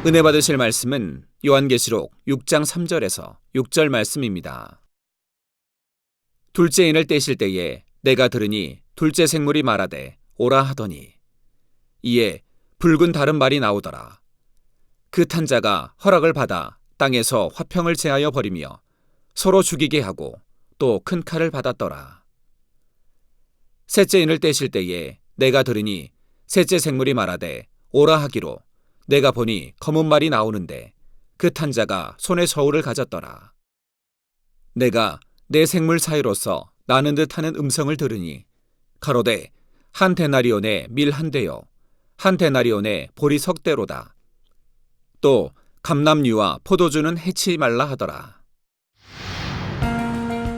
은혜 받으실 말씀은 요한계시록 6장 3절에서 6절 말씀입니다. 둘째 인을 떼실 때에 내가 들으니 둘째 생물이 말하되 오라 하더니 이에 붉은 다른 말이 나오더라. 그 탄자가 허락을 받아 땅에서 화평을 제하여 버리며 서로 죽이게 하고 또 큰 칼을 받았더라. 셋째 인을 떼실 때에 내가 들으니 셋째 생물이 말하되 오라 하기로 내가 보니 검은 말이 나오는데 그 탄자가 손에 저울을 가졌더라. 내가 내 생물 사이로서 나는 듯하는 음성을 들으니 가로되 한 데나리온에 밀 한 대요 한 데나리온에 보리 석 대로다. 또 감람류와 포도주는 해치 말라 하더라.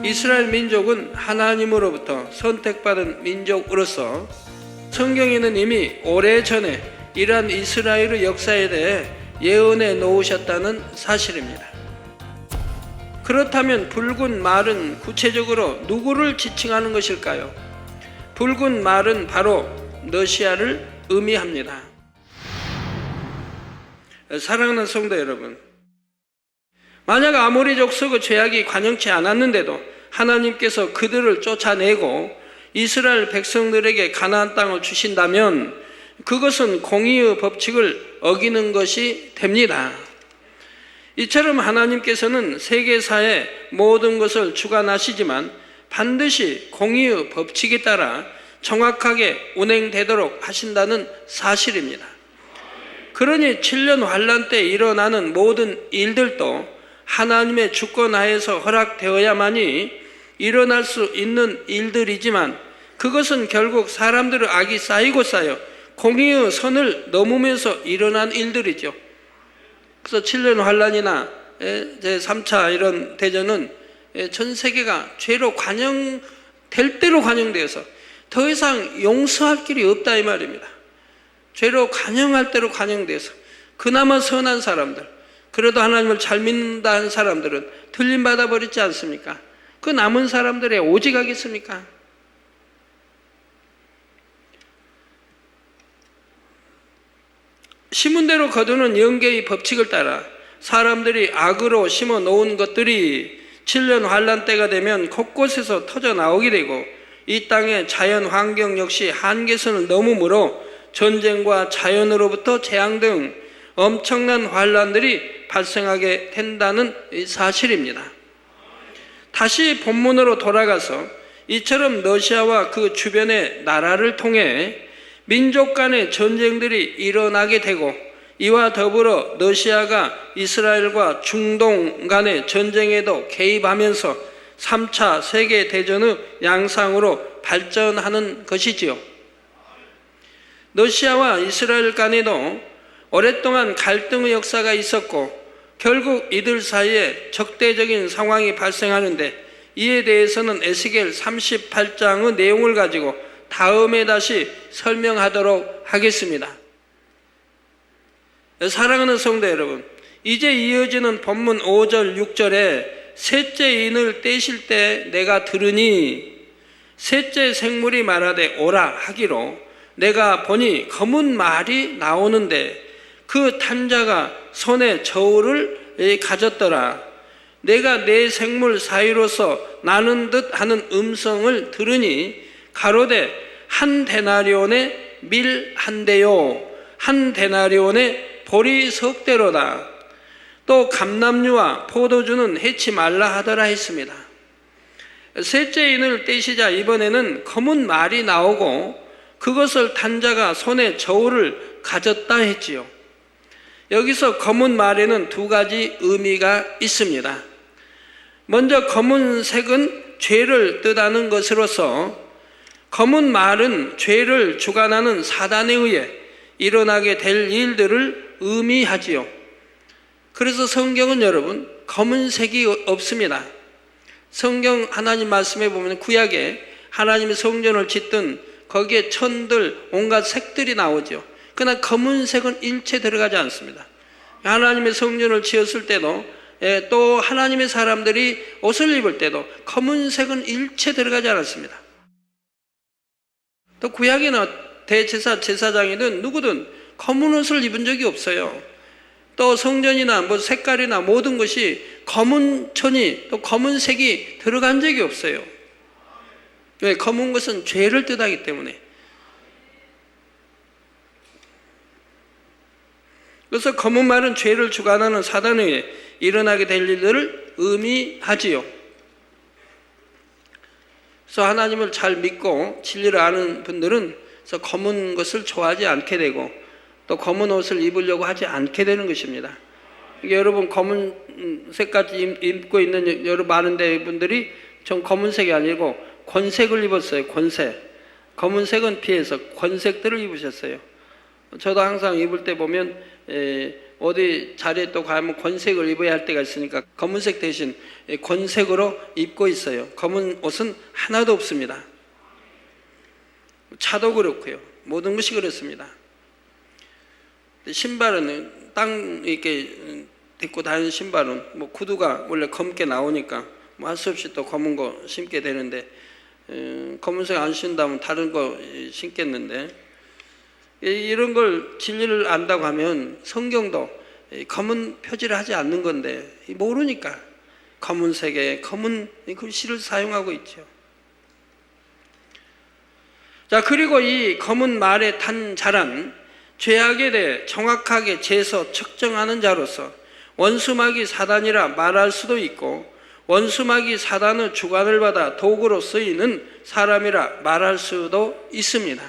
이스라엘 민족은 하나님으로부터 선택받은 민족으로서 성경에는 이미 오래전에 이러한 이스라엘의 역사에 대해 예언해 놓으셨다는 사실입니다. 그렇다면 붉은 말은 구체적으로 누구를 지칭하는 것일까요? 붉은 말은 바로 머시아를 의미합니다. 사랑하는 성도 여러분, 만약 아모리 족속의 죄악이 관영치 않았는데도 하나님께서 그들을 쫓아내고 이스라엘 백성들에게 가나안 땅을 주신다면 그것은 공의의 법칙을 어기는 것이 됩니다. 이처럼 하나님께서는 세계사의 모든 것을 주관하시지만 반드시 공의의 법칙에 따라 정확하게 운행되도록 하신다는 사실입니다. 그러니 7년 환란 때 일어나는 모든 일들도 하나님의 주권 하에서 허락되어야만이 일어날 수 있는 일들이지만 그것은 결국 사람들의 악이 쌓이고 쌓여 공의의 선을 넘으면서 일어난 일들이죠. 그래서 7년 환란이나 제3차 이런 대전은 전 세계가 죄로 관영될 대로 관영되어서 더 이상 용서할 길이 없다 이 말입니다. 죄로 관영할 대로 관영되어서 그나마 선한 사람들, 그래도 하나님을 잘 믿는다 하는 사람들은 들림받아 버리지 않습니까? 그 남은 사람들의 오직 하겠습니까? 심은 대로 거두는 영계의 법칙을 따라 사람들이 악으로 심어 놓은 것들이 7년 환란 때가 되면 곳곳에서 터져 나오게 되고 이 땅의 자연 환경 역시 한계선을 넘으므로 전쟁과 자연으로부터 재앙 등 엄청난 환란들이 발생하게 된다는 사실입니다. 다시 본문으로 돌아가서 이처럼 러시아와 그 주변의 나라를 통해 민족 간의 전쟁들이 일어나게 되고 이와 더불어 러시아가 이스라엘과 중동 간의 전쟁에도 개입하면서 3차 세계대전의 양상으로 발전하는 것이지요. 러시아와 이스라엘 간에도 오랫동안 갈등의 역사가 있었고 결국 이들 사이에 적대적인 상황이 발생하는데 이에 대해서는 에스겔 38장의 내용을 가지고 다음에 다시 설명하도록 하겠습니다. 사랑하는 성도 여러분, 이제 이어지는 본문 5절 6절에 셋째 인을 떼실 때 내가 들으니 셋째 생물이 말하되 오라 하기로 내가 보니 검은 말이 나오는데 그 탄자가 손에 저울을 가졌더라. 내가 내 생물 사이로서 나는 듯 하는 음성을 들으니 가로되 한 데나리온에 밀 한 대요 한 데나리온에 보리 석 대로다. 또 감람류와 포도주는 해치 말라 하더라 했습니다. 셋째 인을 떼시자 이번에는 검은 말이 나오고 그것을 탄자가 손에 저울을 가졌다 했지요. 여기서 검은 말에는 두 가지 의미가 있습니다. 먼저 검은색은 죄를 뜻하는 것으로서 검은 말은 죄를 주관하는 사단에 의해 일어나게 될 일들을 의미하지요. 그래서 성경은 여러분 검은색이 없습니다. 성경 하나님 말씀에 보면 구약에 하나님의 성전을 짓던 거기에 천들 온갖 색들이 나오죠. 그러나 검은색은 일체 들어가지 않습니다. 하나님의 성전을 지었을 때도 또 하나님의 사람들이 옷을 입을 때도 검은색은 일체 들어가지 않았습니다. 또 구약에는 대제사, 제사장이든 누구든 검은 옷을 입은 적이 없어요. 또 성전이나 뭐 색깔이나 모든 것이 검은 천이 또 검은색이 들어간 적이 없어요. 왜? 검은 것은 죄를 뜻하기 때문에. 그래서 검은 말은 죄를 주관하는 사단에 의해 일어나게 될 일들을 의미하지요. 그래서 하나님을 잘 믿고 진리를 아는 분들은 그래서 검은 것을 좋아하지 않게 되고 또 검은 옷을 입으려고 하지 않게 되는 것입니다. 여러분 검은색까지 입고 있는 여러 많은 분들이 전 검은색이 아니고 권색을 입었어요. 권색. 검은색은 피해서 권색들을 입으셨어요. 저도 항상 입을 때 보면 어디 자리에 또 가면 권색을 입어야 할 때가 있으니까 검은색 대신 권색으로 입고 있어요. 검은 옷은 하나도 없습니다. 차도 그렇고요. 모든 것이 그렇습니다. 신발은 땅 이렇게 딛고 다니는 신발은 뭐 구두가 원래 검게 나오니까 뭐 할 수 없이 또 검은 거 신게 되는데 검은색 안 신다면 다른 거 신겠는데 이런 걸 진리를 안다고 하면 성경도 검은 표지를 하지 않는 건데 모르니까 검은색의 검은 글씨를 사용하고 있죠. 자, 그리고 이 검은 말에 탄 자란 죄악에 대해 정확하게 재서 측정하는 자로서 원수마귀 사단이라 말할 수도 있고 원수마귀 사단의 주관을 받아 도구로 쓰이는 사람이라 말할 수도 있습니다.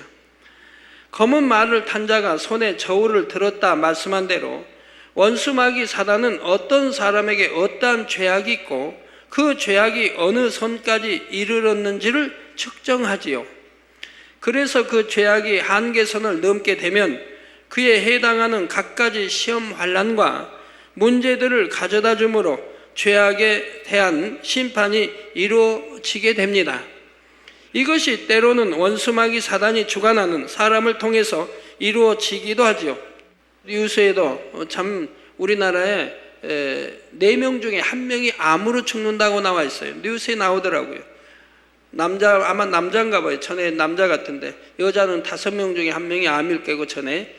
검은 말을 탄 자가 손에 저울을 들었다 말씀한 대로 원수마귀 사단은 어떤 사람에게 어떠한 죄악이 있고 그 죄악이 어느 선까지 이르렀는지를 측정하지요. 그래서 그 죄악이 한계선을 넘게 되면 그에 해당하는 갖가지 시험 환난과 문제들을 가져다 주므로 죄악에 대한 심판이 이루어지게 됩니다. 이것이 때로는 원수마귀 사단이 주관하는 사람을 통해서 이루어지기도 하지요. 뉴스에도 참 우리나라에 4명 중에 1명이 암으로 죽는다고 나와 있어요. 뉴스에 나오더라고요. 아마 남자인가 봐요. 전에 남자 같은데 여자는 5명 중에 1명이 암일 거고 전에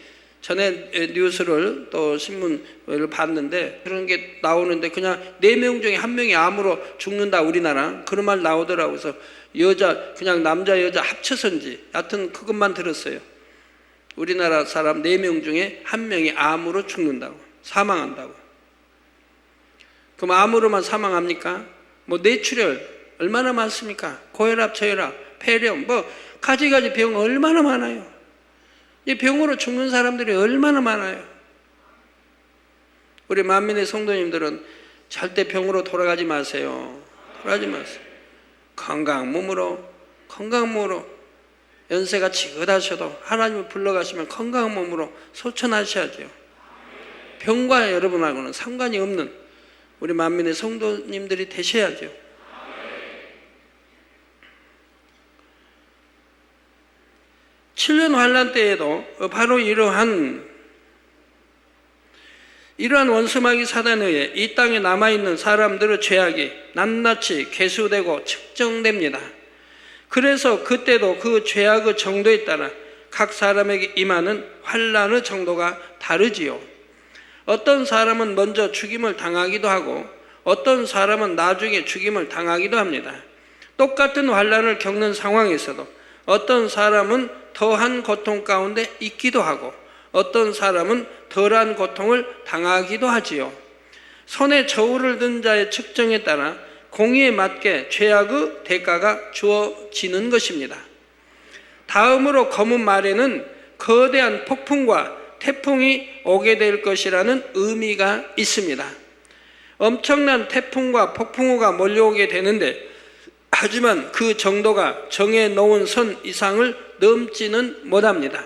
뉴스를 또 신문을 봤는데 그런 게 나오는데 그냥 4명 중에 1명이 암으로 죽는다 우리나라 그런 말 나오더라고요. 그래서 여자 그냥 남자 여자 합쳐서인지 하여튼 그것만 들었어요. 우리나라 사람 4명 중에 1명이 암으로 죽는다고 사망한다고. 그럼 암으로만 사망합니까? 뭐 뇌출혈 얼마나 많습니까? 고혈압, 저혈압, 폐렴 뭐 가지가지 병 얼마나 많아요. 이 병으로 죽는 사람들이 얼마나 많아요. 우리 만민의 성도님들은 절대 병으로 돌아가지 마세요. 돌아가지 마세요. 건강 몸으로 연세가 지긋하셔도 하나님을 불러가시면 건강한 몸으로 소천하셔야죠. 병과 여러분하고는 상관이 없는 우리 만민의 성도님들이 되셔야죠. 칠년 환난 때에도 바로 이러한 원수마귀 사단에 의해 이 땅에 남아있는 사람들의 죄악이 낱낱이 계수되고 측정됩니다. 그래서 그때도 그 죄악의 정도에 따라 각 사람에게 임하는 환난의 정도가 다르지요. 어떤 사람은 먼저 죽임을 당하기도 하고 어떤 사람은 나중에 죽임을 당하기도 합니다. 똑같은 환난을 겪는 상황에서도 어떤 사람은 더한 고통 가운데 있기도 하고 어떤 사람은 덜한 고통을 당하기도 하지요. 손에 저울을 든 자의 측정에 따라 공의에 맞게 죄악의 대가가 주어지는 것입니다. 다음으로 검은 말에는 거대한 폭풍과 태풍이 오게 될 것이라는 의미가 있습니다. 엄청난 태풍과 폭풍우가 몰려오게 되는데 하지만 그 정도가 정해놓은 선 이상을 넘지는 못합니다.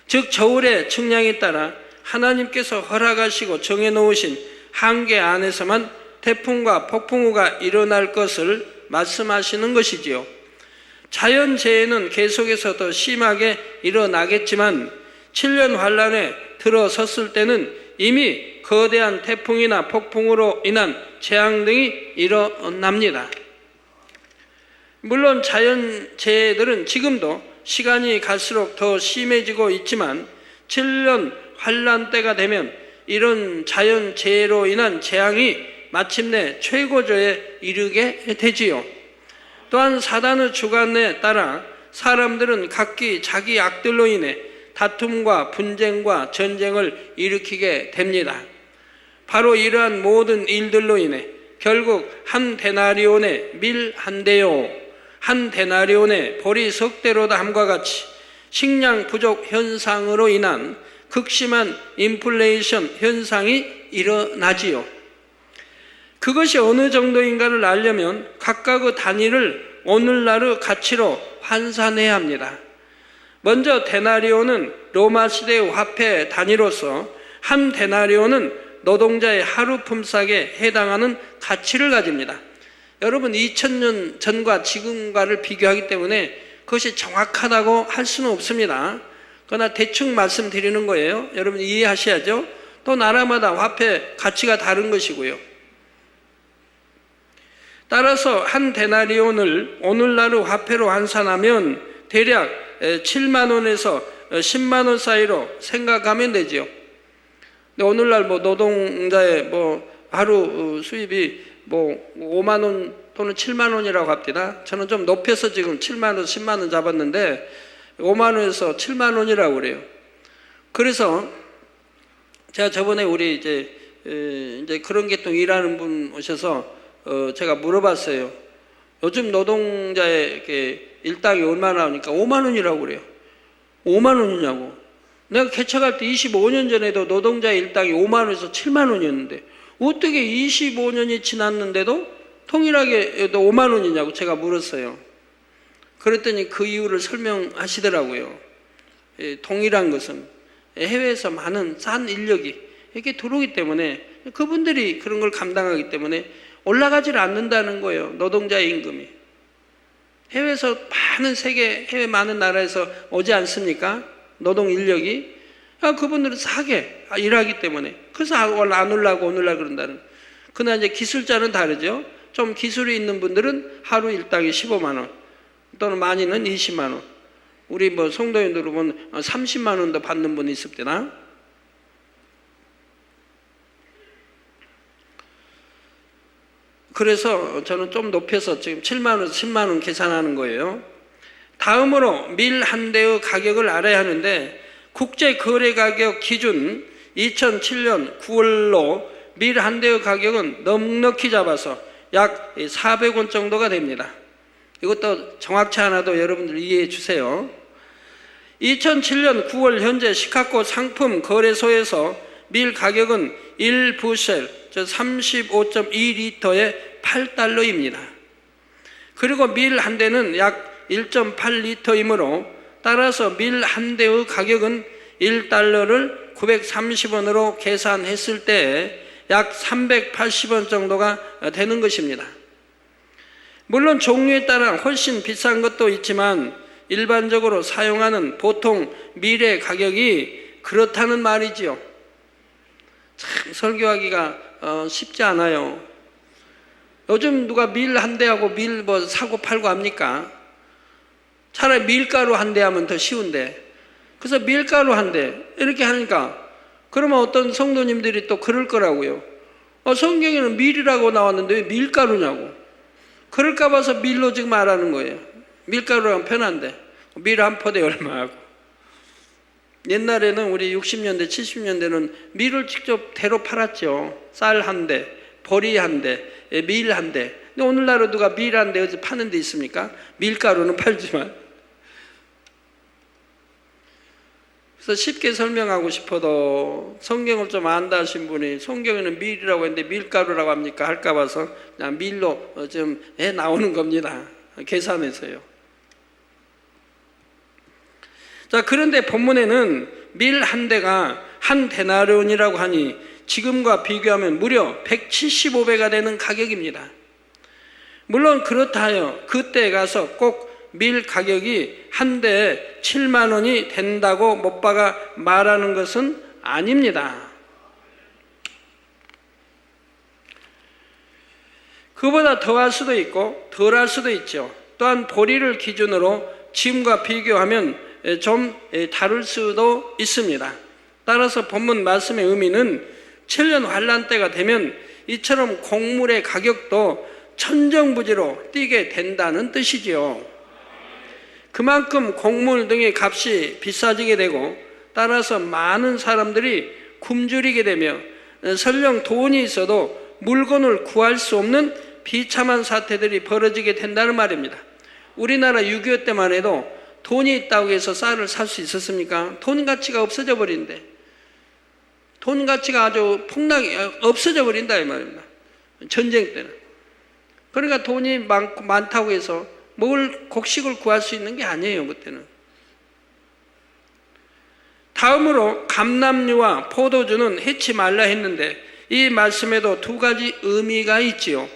즉 저울의 측량에 따라 하나님께서 허락하시고 정해놓으신 한계 안에서만 태풍과 폭풍우가 일어날 것을 말씀하시는 것이지요. 자연재해는 계속해서 더 심하게 일어나겠지만 7년 환란에 들어섰을 때는 이미 거대한 태풍이나 폭풍으로 인한 재앙 등이 일어납니다. 물론 자연재해들은 지금도 시간이 갈수록 더 심해지고 있지만 7년 환란 때가 되면 이런 자연재해로 인한 재앙이 마침내 최고조에 이르게 되지요. 또한 사단의 주관에 따라 사람들은 각기 자기 악들로 인해 다툼과 분쟁과 전쟁을 일으키게 됩니다. 바로 이러한 모든 일들로 인해 결국 한 데나리온의 밀 한 대요, 한 데나리온의 보리 석 대로다 함과 같이 식량 부족 현상으로 인한 극심한 인플레이션 현상이 일어나지요. 그것이 어느 정도인가를 알려면 각각의 단위를 오늘날의 가치로 환산해야 합니다. 먼저 데나리온은 로마 시대의 화폐 단위로서 한 데나리온은 노동자의 하루 품삯에 해당하는 가치를 가집니다. 여러분 2000년 전과 지금과를 비교하기 때문에 그것이 정확하다고 할 수는 없습니다. 그러나 대충 말씀드리는 거예요. 여러분 이해하셔야죠. 또 나라마다 화폐 가치가 다른 것이고요. 따라서 한 데나리온을 오늘날의 화폐로 환산하면 대략 7만 원에서 10만 원 사이로 생각하면 되죠. 근데 오늘날 노동자의 하루 수입이 5만 원 또는 7만 원이라고 합니다. 저는 좀 높여서 지금 7만 원, 10만 원 잡았는데 5만 원에서 7만 원이라고 그래요. 그래서 제가 저번에 우리 이제 그런 계통 일하는 분 오셔서 제가 물어봤어요. 요즘 노동자의 이렇게 일당이 얼마나 나오니까 5만 원이라고 그래요. 5만 원이냐고. 내가 개척할 때 25년 전에도 노동자의 일당이 5만 원에서 7만 원이었는데 어떻게 25년이 지났는데도 통일하게 5만 원이냐고 제가 물었어요. 그랬더니 그 이유를 설명하시더라고요. 동일한 것은 해외에서 많은 싼 인력이 이렇게 들어오기 때문에 그분들이 그런 걸 감당하기 때문에 올라가질 않는다는 거예요. 노동자의 임금이. 해외에서 많은 해외 많은 나라에서 오지 않습니까? 노동 인력이. 그분들은 싸게 일하기 때문에. 그래서 안 올라가고 그런다는. 그러나 이제 기술자는 다르죠. 좀 기술이 있는 분들은 하루 일당이 15만 원 또는 많이는 20만 원. 우리 성도인들 보면 30만 원도 받는 분이 있을 때나. 그래서 저는 좀 높여서 지금 7만 원, 10만 원 계산하는 거예요. 다음으로 밀 한 대의 가격을 알아야 하는데 국제거래가격 기준 2007년 9월로 밀 한 대의 가격은 넉넉히 잡아서 약 400원 정도가 됩니다. 이것도 정확치 않아도 여러분들 이해해 주세요. 2007년 9월 현재 시카고 상품 거래소에서 밀 가격은 1부셀, 즉 35.2리터에 8달러입니다. 그리고 밀 한 대는 약 1.8리터이므로 따라서 밀 한 대의 가격은 1달러를 930원으로 계산했을 때 약 380원 정도가 되는 것입니다. 물론 종류에 따라 훨씬 비싼 것도 있지만 일반적으로 사용하는 보통 밀의 가격이 그렇다는 말이지요. 참 설교하기가 쉽지 않아요. 요즘 누가 밀 한 대하고 밀 사고 팔고 합니까? 차라리 밀가루 한 대 하면 더 쉬운데. 그래서 밀가루 한 대 이렇게 하니까 그러면 어떤 성도님들이 또 그럴 거라고요. 성경에는 밀이라고 나왔는데 왜 밀가루냐고. 그럴까 봐서 밀로 지금 말하는 거예요. 밀가루랑 편한데 밀 한 포대 얼마하고. 옛날에는 우리 60년대 70년대는 밀을 직접 대로 팔았죠. 쌀 한 대, 보리 한 대, 밀 한 대. 근데 오늘날은 누가 밀 한 대 어디 파는 데 있습니까? 밀가루는 팔지만. 그래서 쉽게 설명하고 싶어도 성경을 좀 안다 하신 분이 성경에는 밀이라고 했는데 밀가루라고 합니까? 할까 봐서 그냥 밀로 좀 나오는 겁니다. 계산해서요. 자, 그런데 본문에는 밀 한 대가 한 데나리온이라고 하니 지금과 비교하면 무려 175배가 되는 가격입니다. 물론 그렇다 하여 그때 가서 꼭 밀 가격이 한 대에 7만 원이 된다고 못 박아 말하는 것은 아닙니다. 그보다 더할 수도 있고 덜할 수도 있죠. 또한 보리를 기준으로 지금과 비교하면 좀 다를 수도 있습니다. 따라서 본문 말씀의 의미는 7년 환란 때가 되면 이처럼 곡물의 가격도 천정부지로 뛰게 된다는 뜻이지요. 그만큼 곡물 등의 값이 비싸지게 되고 따라서 많은 사람들이 굶주리게 되며 설령 돈이 있어도 물건을 구할 수 없는 비참한 사태들이 벌어지게 된다는 말입니다. 우리나라 6.25 때만 해도 돈이 있다고 해서 쌀을 살 수 있었습니까? 돈 가치가 없어져 버린대. 돈 가치가 아주 없어져 버린다 이 말입니다. 전쟁 때는. 그러니까 돈이 많다고 해서 곡식을 구할 수 있는 게 아니에요, 그때는. 다음으로 감람류와 포도주는 해치 말라 했는데 이 말씀에도 두 가지 의미가 있지요.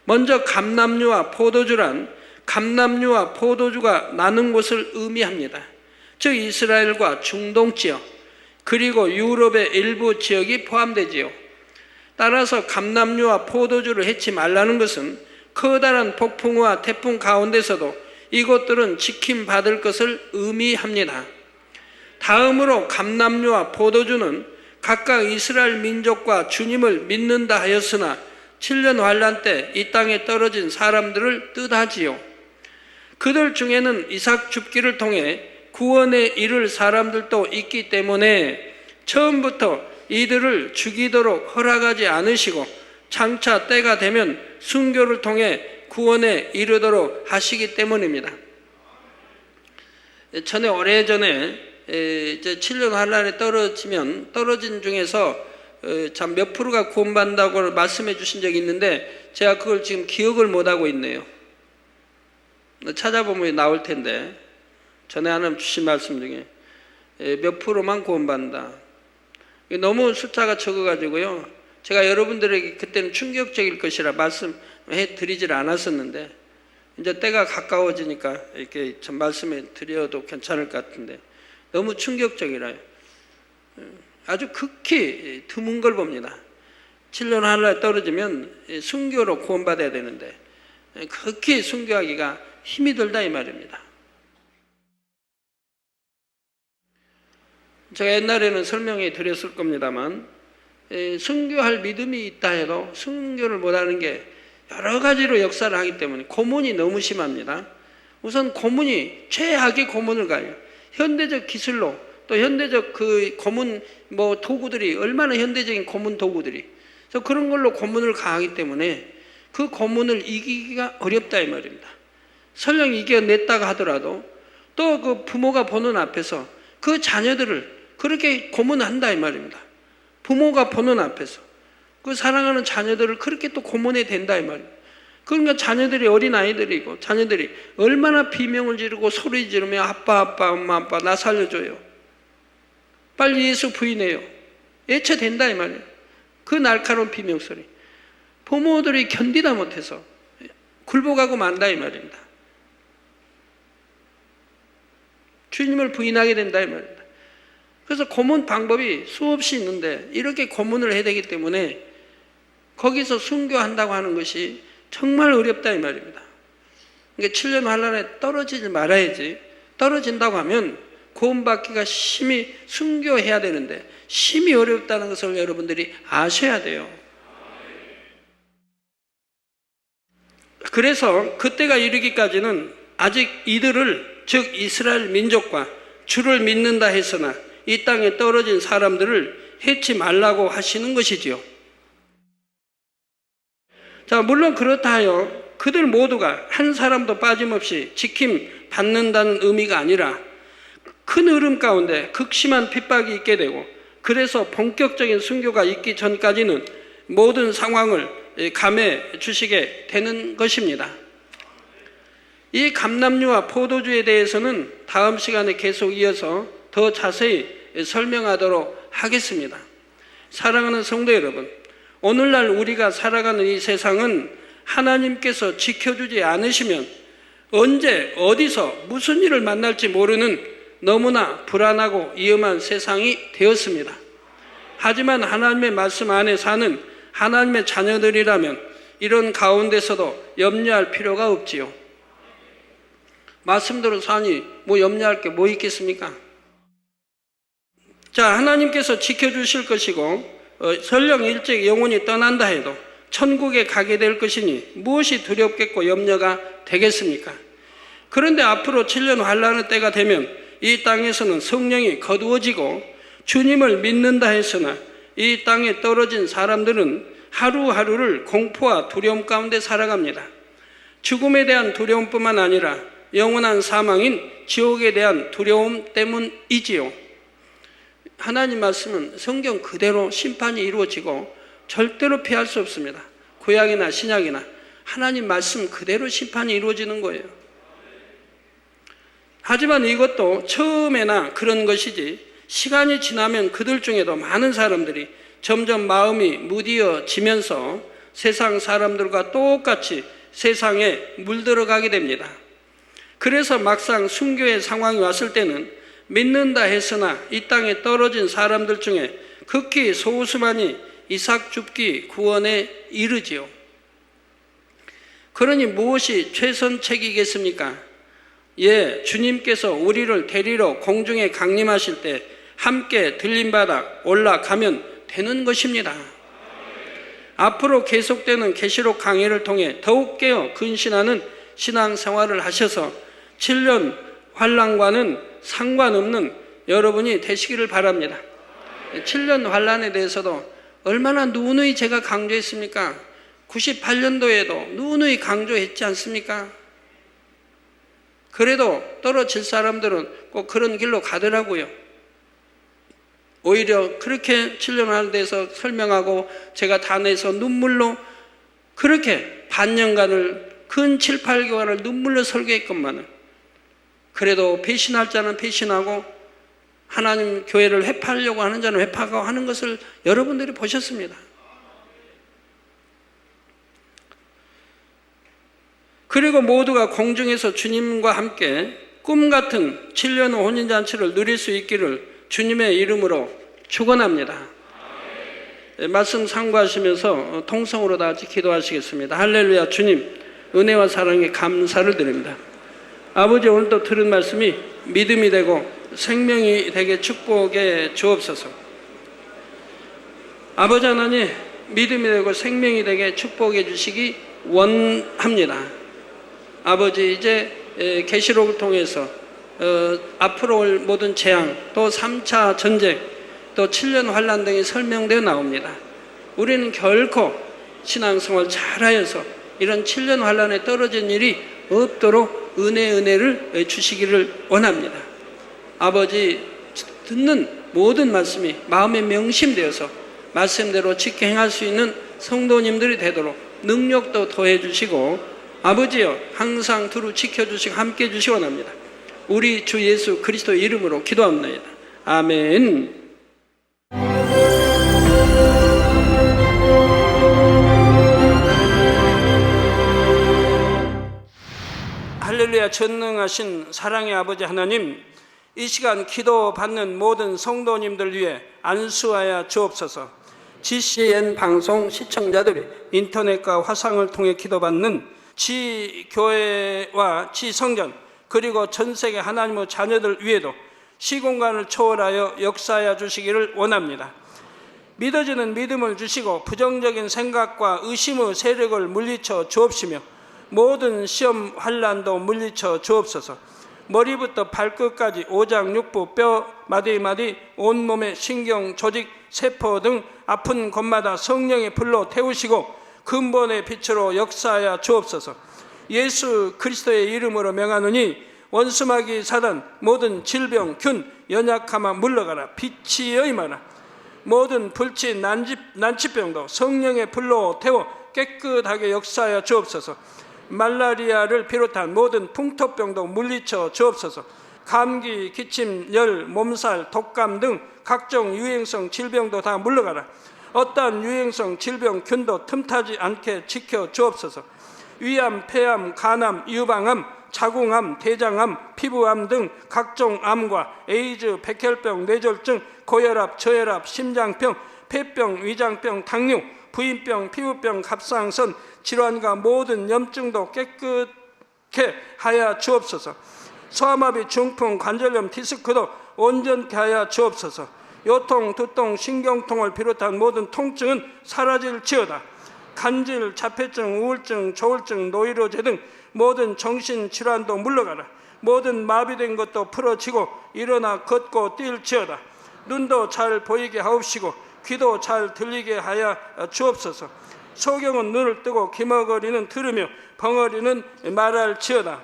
먼저 감람류와 포도주란 감람류와 포도주가 나는 곳을 의미합니다. 즉 이스라엘과 중동 지역 그리고 유럽의 일부 지역이 포함되지요. 따라서 감람류와 포도주를 해치 말라는 것은 커다란 폭풍과 태풍 가운데서도 이곳들은 지킴받을 것을 의미합니다. 다음으로 감람류와 포도주는 각각 이스라엘 민족과 주님을 믿는다 하였으나 7년 환란 때 이 땅에 떨어진 사람들을 뜻하지요. 그들 중에는 이삭 줍기를 통해 구원에 이를 사람들도 있기 때문에 처음부터 이들을 죽이도록 허락하지 않으시고 장차 때가 되면 순교를 통해 구원에 이르도록 하시기 때문입니다. 전에 오래전에 이제 7년 환란에 떨어진 중에서 참 몇 프로가 구원받는다고 말씀해 주신 적이 있는데 제가 그걸 지금 기억을 못하고 있네요. 찾아보면 나올 텐데 전에 하나님 주신 말씀 중에 몇 프로만 구원받는다. 너무 숫자가 적어가지고요. 제가 여러분들에게 그때는 충격적일 것이라 말씀해 드리질 않았었는데 이제 때가 가까워지니까 이렇게 좀 말씀해 드려도 괜찮을 것 같은데 너무 충격적이라요. 아주 극히 드문 걸 봅니다. 7년 하늘에 떨어지면 순교로 구원받아야 되는데 극히 순교하기가 힘이 들다 이 말입니다. 제가 옛날에는 설명해 드렸을 겁니다만 순교할 믿음이 있다 해도 순교를 못하는 게 여러 가지로 역사를 하기 때문에 고문이 너무 심합니다. 우선 고문이 최악의 고문을 가요. 현대적 기술로 또 현대적 그 고문 도구들이 얼마나 현대적인 고문 도구들이 그래서 그런 걸로 고문을 가하기 때문에 그 고문을 이기기가 어렵다 이 말입니다. 설령 이겨냈다가 하더라도 또 그 부모가 보는 앞에서 그 자녀들을 그렇게 고문한다 이 말입니다. 부모가 보는 앞에서 그 사랑하는 자녀들을 그렇게 또 고문해야 된다 이 말입니다. 그러니까 자녀들이 어린아이들이고 자녀들이 얼마나 비명을 지르고 소리 지르며 아빠 엄마 아빠 나 살려줘요. 빨리 예수 부인해요. 애처된다 이 말이에요. 그 날카로운 비명소리. 부모들이 견디다 못해서 굴복하고 만다 이 말입니다. 주님을 부인하게 된다 이 말입니다. 그래서 고문 방법이 수없이 있는데 이렇게 고문을 해야 되기 때문에 거기서 순교한다고 하는 것이 정말 어렵다 이 말입니다. 그러니까 7년 환란에 떨어지지 말아야지. 떨어진다고 하면 구원받기가 심히 순교해야 되는데 심히 어렵다는 것을 여러분들이 아셔야 돼요. 그래서 그때가 이르기까지는 아직 이들을 즉 이스라엘 민족과 주를 믿는다 했으나 이 땅에 떨어진 사람들을 해치 말라고 하시는 것이지요. 자, 물론 그렇다 하여 그들 모두가 한 사람도 빠짐없이 지킴 받는다는 의미가 아니라 큰 흐름 가운데 극심한 핍박이 있게 되고 그래서 본격적인 순교가 있기 전까지는 모든 상황을 감해 주시게 되는 것입니다. 이 감람류와 포도주에 대해서는 다음 시간에 계속 이어서 더 자세히 설명하도록 하겠습니다. 사랑하는 성도 여러분, 오늘날 우리가 살아가는 이 세상은 하나님께서 지켜주지 않으시면 언제 어디서 무슨 일을 만날지 모르는 너무나 불안하고 위험한 세상이 되었습니다. 하지만 하나님의 말씀 안에 사는 하나님의 자녀들이라면 이런 가운데서도 염려할 필요가 없지요. 말씀대로 사니 뭐 염려할 게 뭐 있겠습니까? 자, 하나님께서 지켜주실 것이고 설령 일찍 영혼이 떠난다 해도 천국에 가게 될 것이니 무엇이 두렵겠고 염려가 되겠습니까? 그런데 앞으로 7년 환란의 때가 되면 이 땅에서는 성령이 거두어지고 주님을 믿는다 했으나 이 땅에 떨어진 사람들은 하루하루를 공포와 두려움 가운데 살아갑니다. 죽음에 대한 두려움뿐만 아니라 영원한 사망인 지옥에 대한 두려움 때문이지요. 하나님 말씀은 성경 그대로 심판이 이루어지고 절대로 피할 수 없습니다. 구약이나 신약이나 하나님 말씀 그대로 심판이 이루어지는 거예요. 하지만 이것도 처음에나 그런 것이지 시간이 지나면 그들 중에도 많은 사람들이 점점 마음이 무디어지면서 세상 사람들과 똑같이 세상에 물들어가게 됩니다. 그래서 막상 순교의 상황이 왔을 때는 믿는다 했으나 이 땅에 떨어진 사람들 중에 극히 소수만이 이삭 줍기 구원에 이르지요. 그러니 무엇이 최선책이겠습니까? 예, 주님께서 우리를 데리러 공중에 강림하실 때 함께 들림바닥 올라가면 되는 것입니다. 앞으로 계속되는 계시록 강의를 통해 더욱 깨어 근신하는 신앙생활을 하셔서 7년 환란과는 상관없는 여러분이 되시기를 바랍니다. 7년 환란에 대해서도 얼마나 누누이 제가 강조했습니까? 98년도에도 누누이 강조했지 않습니까? 그래도 떨어질 사람들은 꼭 그런 길로 가더라고요. 오히려 그렇게 7년 환란에 대해서 설명하고 제가 다 내서 눈물로 그렇게 반년간을 근 7, 8개월을 눈물로 설교했건만은 그래도 배신할 자는 배신하고 하나님 교회를 회파하려고 하는 자는 회파하고 하는 것을 여러분들이 보셨습니다. 그리고 모두가 공중에서 주님과 함께 꿈같은 7년 후 혼인잔치를 누릴 수 있기를 주님의 이름으로 축원합니다. 말씀 참고하시면서 통성으로 다 같이 기도하시겠습니다. 할렐루야. 주님 은혜와 사랑에 감사를 드립니다. 아버지, 오늘 또 들은 말씀이 믿음이 되고 생명이 되게 축복해 주옵소서. 아버지 하나님, 믿음이 되고 생명이 되게 축복해 주시기 원합니다. 아버지, 이제 계시록을 통해서 앞으로 올 모든 재앙, 또 3차 전쟁, 또 7년 환란 등이 설명되어 나옵니다. 우리는 결코 신앙생활 잘하여서 이런 7년 환란에 떨어진 일이 없도록 은혜를 주시기를 원합니다. 아버지, 듣는 모든 말씀이 마음에 명심되어서 말씀대로 지켜 행할 수 있는 성도님들이 되도록 능력도 더해 주시고, 아버지여 항상 두루 지켜주시고 함께 해주시 원합니다. 우리 주 예수 그리스도 이름으로 기도합니다. 아멘. 할렐루야. 전능하신 사랑의 아버지 하나님, 이 시간 기도받는 모든 성도님들 위해 안수하여 주옵소서. GCN 방송 시청자들이 인터넷과 화상을 통해 기도받는 지교회와 지성전 그리고 전세계 하나님의 자녀들 위에도 시공간을 초월하여 역사하여 주시기를 원합니다. 믿어지는 믿음을 주시고 부정적인 생각과 의심의 세력을 물리쳐 주옵시며 모든 시험 환란도 물리쳐 주옵소서. 머리부터 발끝까지 오장육부 뼈 마디마디 온몸의 신경 조직 세포 등 아픈 곳마다 성령의 불로 태우시고 근본의 빛으로 역사하여 주옵소서. 예수 그리스도의 이름으로 명하노니 원수마귀 사단 모든 질병 균 연약함아 물러가라. 빛이 임하라. 모든 불치 난치병도 성령의 불로 태워 깨끗하게 역사하여 주옵소서. 말라리아를 비롯한 모든 풍토병도 물리쳐 주옵소서. 감기, 기침, 열, 몸살, 독감 등 각종 유행성 질병도 다 물러가라. 어떠한 유행성 질병 균도 틈타지 않게 지켜 주옵소서. 위암, 폐암, 간암, 유방암, 자궁암, 대장암, 피부암 등 각종 암과 에이즈, 백혈병, 뇌졸중, 고혈압, 저혈압, 심장병, 폐병, 위장병, 당뇨, 부인병, 피부병, 갑상선 질환과 모든 염증도 깨끗게 하여 주옵소서. 소아마비, 중풍, 관절염, 디스크도 온전케 하여 주옵소서. 요통, 두통, 신경통을 비롯한 모든 통증은 사라질지어다. 간질, 자폐증, 우울증, 조울증, 노이로제 등 모든 정신질환도 물러가라. 모든 마비된 것도 풀어지고 일어나 걷고 뛸지어다. 눈도 잘 보이게 하옵시고 귀도 잘 들리게 하여 주옵소서. 소경은 눈을 뜨고 기머거리는 들으며 벙어리는 말할지어다.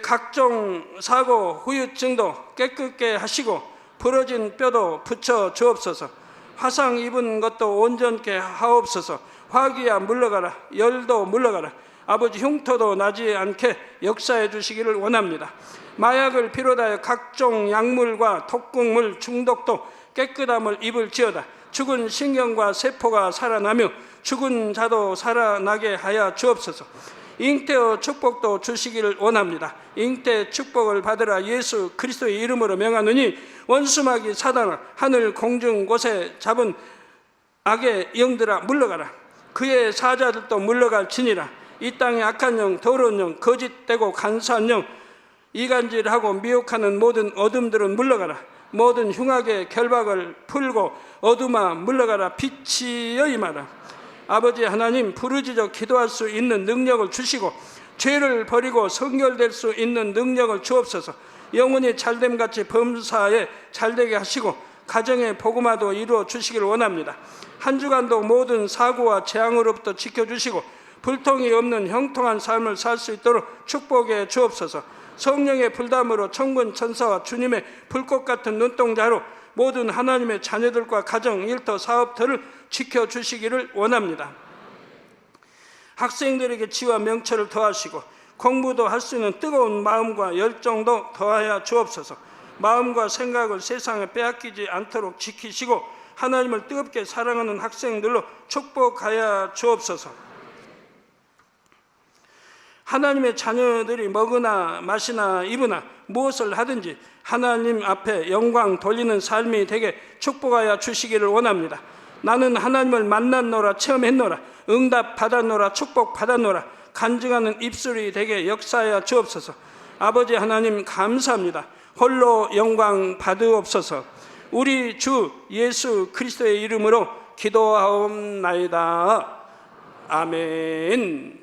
각종 사고, 후유증도 깨끗게 하시고 부러진 뼈도 붙여 주옵소서. 화상 입은 것도 온전케 하옵소서. 화기야 물러가라. 열도 물러가라. 아버지 흉터도 나지 않게 역사해 주시기를 원합니다. 마약을 비롯하여 각종 약물과 독극물 중독도 깨끗함을 입을지어다. 죽은 신경과 세포가 살아나며 죽은 자도 살아나게 하여 주옵소서. 잉태의 축복도 주시기를 원합니다. 잉태 축복을 받으라. 예수 그리스도의 이름으로 명하노니 원수마귀 사단아, 하늘 공중 곳에 잡은 악의 영들아 물러가라. 그의 사자들도 물러갈지니라. 이 땅의 악한 영, 더러운 영, 거짓되고 간사한 영, 이간질하고 미혹하는 모든 어둠들은 물러가라. 모든 흉악의 결박을 풀고 어둠아 물러가라. 빛이여 임하라. 아버지 하나님, 부르짖어 기도할 수 있는 능력을 주시고 죄를 버리고 성결될 수 있는 능력을 주옵소서. 영혼이 잘됨같이 범사에 잘되게 하시고 가정의 복음화도 이루어 주시기를 원합니다. 한 주간도 모든 사고와 재앙으로부터 지켜주시고 불통이 없는 형통한 삶을 살 수 있도록 축복해 주옵소서. 성령의 불담으로 천군 천사와 주님의 불꽃 같은 눈동자로 모든 하나님의 자녀들과 가정, 일터, 사업터를 지켜주시기를 원합니다. 학생들에게 지와 명철을 더하시고 공부도 할 수 있는 뜨거운 마음과 열정도 더하여 주옵소서. 마음과 생각을 세상에 빼앗기지 않도록 지키시고 하나님을 뜨겁게 사랑하는 학생들로 축복하여 주옵소서. 하나님의 자녀들이 먹으나 마시나 입으나 무엇을 하든지 하나님 앞에 영광 돌리는 삶이 되게 축복하여 주시기를 원합니다. 나는 하나님을 만났노라, 체험했노라, 응답 받았노라, 축복 받았노라, 간증하는 입술이 되게 역사하여 주옵소서. 아버지 하나님 감사합니다. 홀로 영광 받으옵소서. 우리 주 예수 그리스도의 이름으로 기도하옵나이다. 아멘.